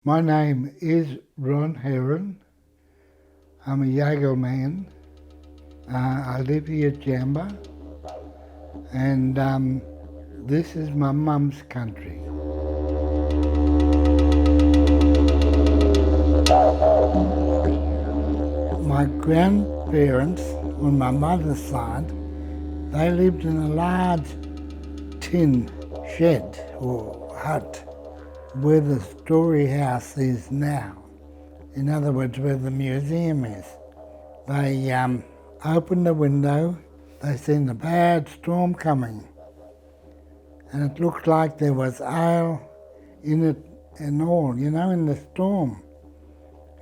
My name is Ron Heron. I'm a Yagal man. I live here at Jamba, and this is my mum's country. My grandparents, on my mother's side, they lived in a large tin shed or hut where the story house is now. In other words, where the museum is. They opened the window, they seen a bad storm coming, and it looked like there was ale in it and all, in the storm.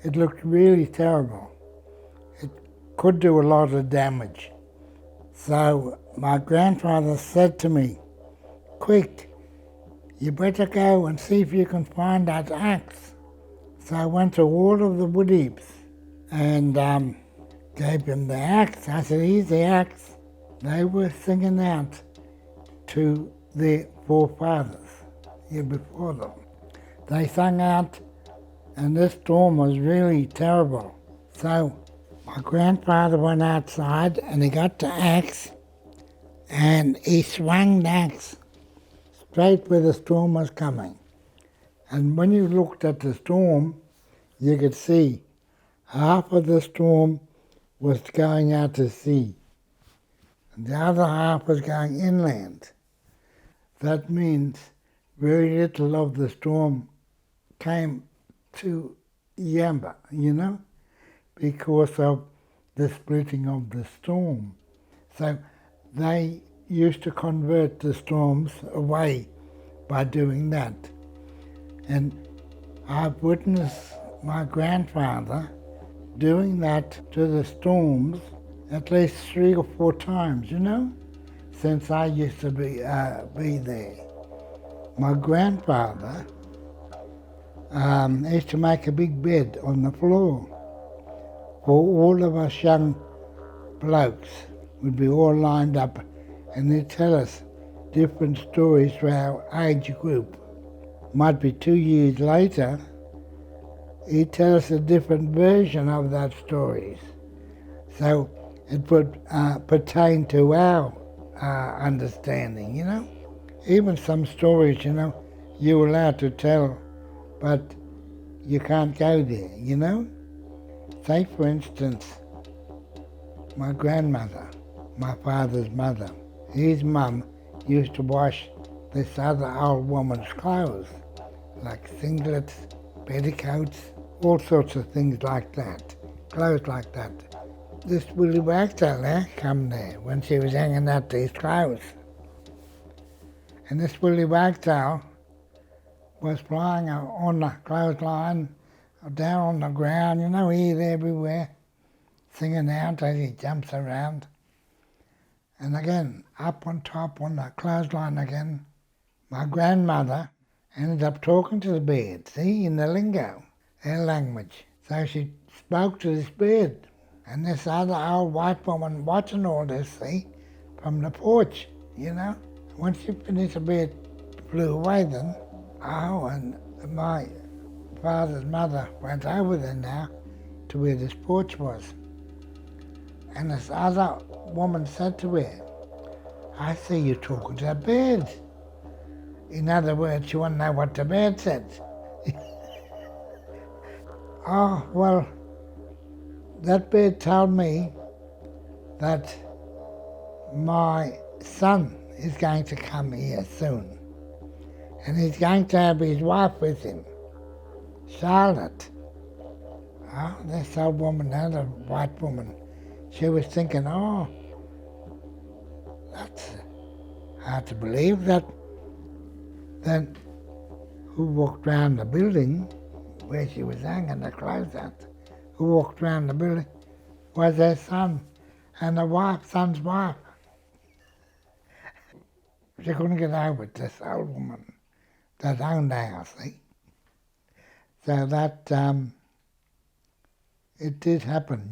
It looked really terrible. It could do a lot of damage. So my grandfather said to me, "Quick, you better go and see if you can find that axe." So I went to all of the wood heaps and gave him the axe. I said, "Here's the axe." They were singing out to their forefathers here before them. They sang out, and this storm was really terrible. So my grandfather went outside and he got the axe and he swung the axe straight where the storm was coming. And when you looked at the storm, you could see half of the storm was going out to sea, and the other half was going inland. That means very little of the storm came to Yamba, because of the splitting of the storm. So they used to convert the storms away by doing that. And I've witnessed my grandfather doing that to the storms at least 3 or 4 times, since I used to be there. My grandfather used to make a big bed on the floor for all of us young blokes. We'd be all lined up and he'd tell us different stories for our age group. Might be 2 years later, he'd tell us a different version of that stories. So it would pertain to our understanding, Even some stories, you're allowed to tell, but you can't go there, Say, for instance, my grandmother, my father's mother, his mum used to wash this other old woman's clothes, like singlets, petticoats, all sorts of things like that, clothes like that. This Willie Wagtail come there when she was hanging out these clothes. And this Willie Wagtail was flying on the clothesline, down on the ground, here, everywhere, singing out as he jumps around. And again, up on top on the clothesline again, my grandmother ended up talking to the bird, in the lingo, their language. So she spoke to this bird, and this other old white woman watching all this, from the porch, Once she finished, the bird flew away then. And my father's mother went over there now to where this porch was. And this other woman said to her, "I see you talking to a bird." In other words, you want to know what the bird said. Oh, well, that bird told me that my son is going to come here soon. And he's going to have his wife with him, Charlotte. Oh, this old woman, another white woman, she was thinking, oh, that's hard to believe that. Then who walked round the building where she was hanging the clothes at, who walked round the building was her son and the son's wife. She couldn't get over it, this old woman that owned the house, So that, it did happen,